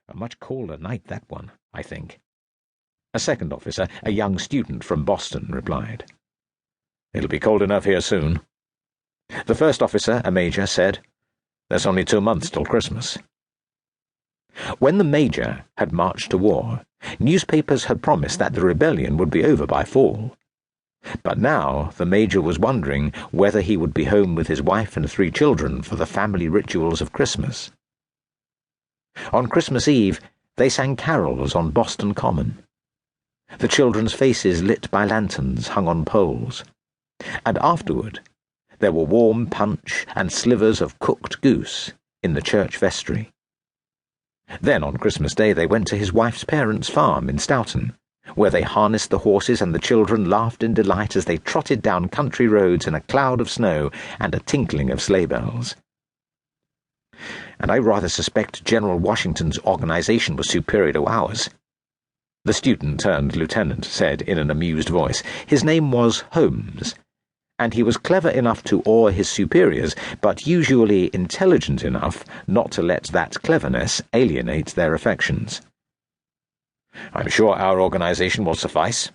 A much colder night, that one, I think. A second officer, a young student from Boston, replied. It'll be cold enough here soon. The first officer, a major, said, There's only 2 months till Christmas. When the major had marched to war, newspapers had promised that the rebellion would be over by fall. But now the major was wondering whether he would be home with his wife and 3 children for the family rituals of Christmas. On Christmas Eve, they sang carols on Boston Common. The children's faces lit by lanterns hung on poles. And afterward, there were warm punch and slivers of cooked goose in the church vestry. Then on Christmas Day they went to his wife's parents' farm in Stoughton, where they harnessed the horses and the children laughed in delight as they trotted down country roads in a cloud of snow and a tinkling of sleigh bells. And I rather suspect General Washington's organization was superior to ours. The student-turned-lieutenant said in an amused voice. His name was Holmes, and he was clever enough to awe his superiors, but usually intelligent enough not to let that cleverness alienate their affections. I'm sure our organization will suffice,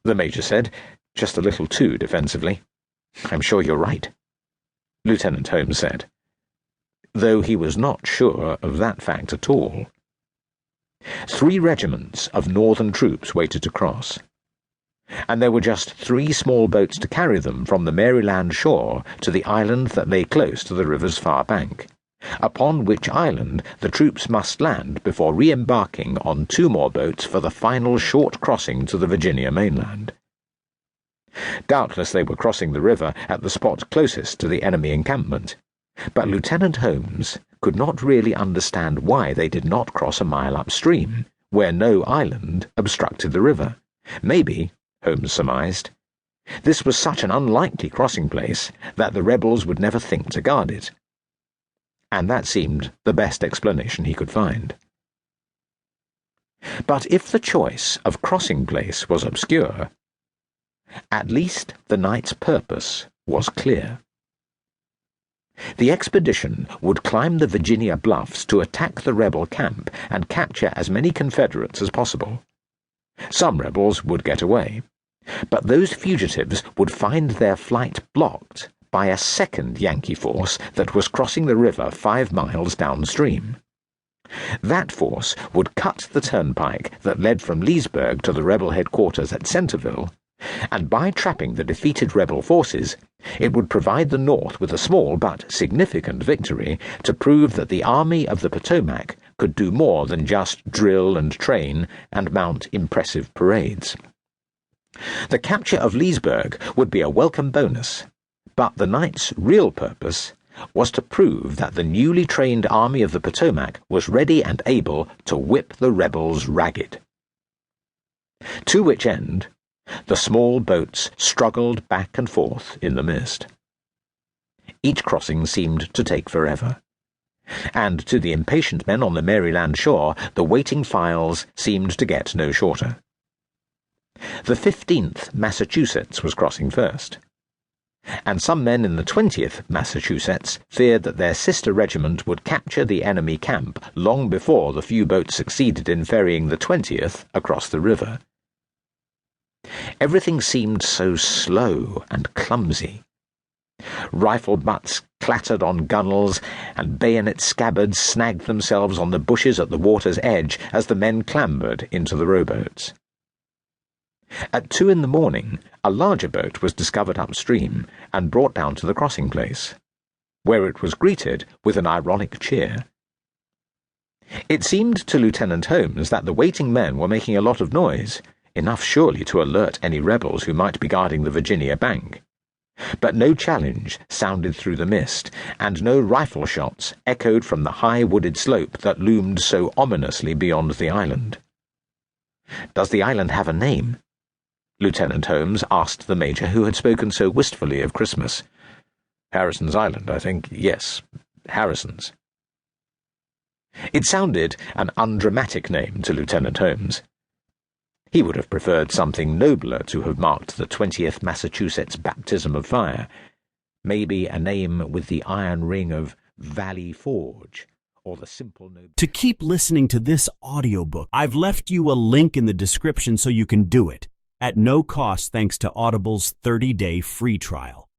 the major said, just a little too defensively. I'm sure you're right, Lieutenant Holmes said, though he was not sure of that fact at all. 3 regiments of northern troops waited to cross, and there were just 3 small boats to carry them from the Maryland shore to the island that lay close to the river's far bank, upon which island the troops must land before re-embarking on 2 more boats for the final short crossing to the Virginia mainland. Doubtless they were crossing the river at the spot closest to the enemy encampment, but Lieutenant Holmes could not really understand why they did not cross a mile upstream, where no island obstructed the river. Maybe, Holmes surmised, this was such an unlikely crossing place that the rebels would never think to guard it. And that seemed the best explanation he could find. But if the choice of crossing place was obscure, at least the night's purpose was clear. The expedition would climb the Virginia bluffs to attack the rebel camp and capture as many Confederates as possible. Some rebels would get away, but those fugitives would find their flight blocked by a second Yankee force that was crossing the river 5 miles downstream. That force would cut the turnpike that led from Leesburg to the rebel headquarters at Centerville, and by trapping the defeated rebel forces, it would provide the North with a small but significant victory to prove that the Army of the Potomac could do more than just drill and train and mount impressive parades. The capture of Leesburg would be a welcome bonus, but the night's real purpose was to prove that the newly trained Army of the Potomac was ready and able to whip the rebels ragged. To which end, the small boats struggled back and forth in the mist. Each crossing seemed to take forever, and to the impatient men on the Maryland shore, the waiting files seemed to get no shorter. The 15th Massachusetts was crossing first, and some men in the 20th Massachusetts feared that their sister regiment would capture the enemy camp long before the few boats succeeded in ferrying the 20th across the river. Everything seemed so slow and clumsy. Rifle butts clattered on gunnels, and bayonet scabbards snagged themselves on the bushes at the water's edge as the men clambered into the rowboats. At 2 in the morning, a larger boat was discovered upstream and brought down to the crossing place, where it was greeted with an ironic cheer. It seemed to Lieutenant Holmes that the waiting men were making a lot of noise, enough surely to alert any rebels who might be guarding the Virginia bank. But no challenge sounded through the mist, and no rifle shots echoed from the high wooded slope that loomed so ominously beyond the island. "Does the island have a name?" Lieutenant Holmes asked the major who had spoken so wistfully of Christmas. "Harrison's Island, I think. Yes, Harrison's." It sounded an undramatic name to Lieutenant Holmes. He would have preferred something nobler to have marked the 20th Massachusetts baptism of fire, maybe a name with the iron ring of Valley Forge, or the simple no... To keep listening to this audiobook, I've left you a link in the description so you can do it, at no cost thanks to Audible's 30-day free trial.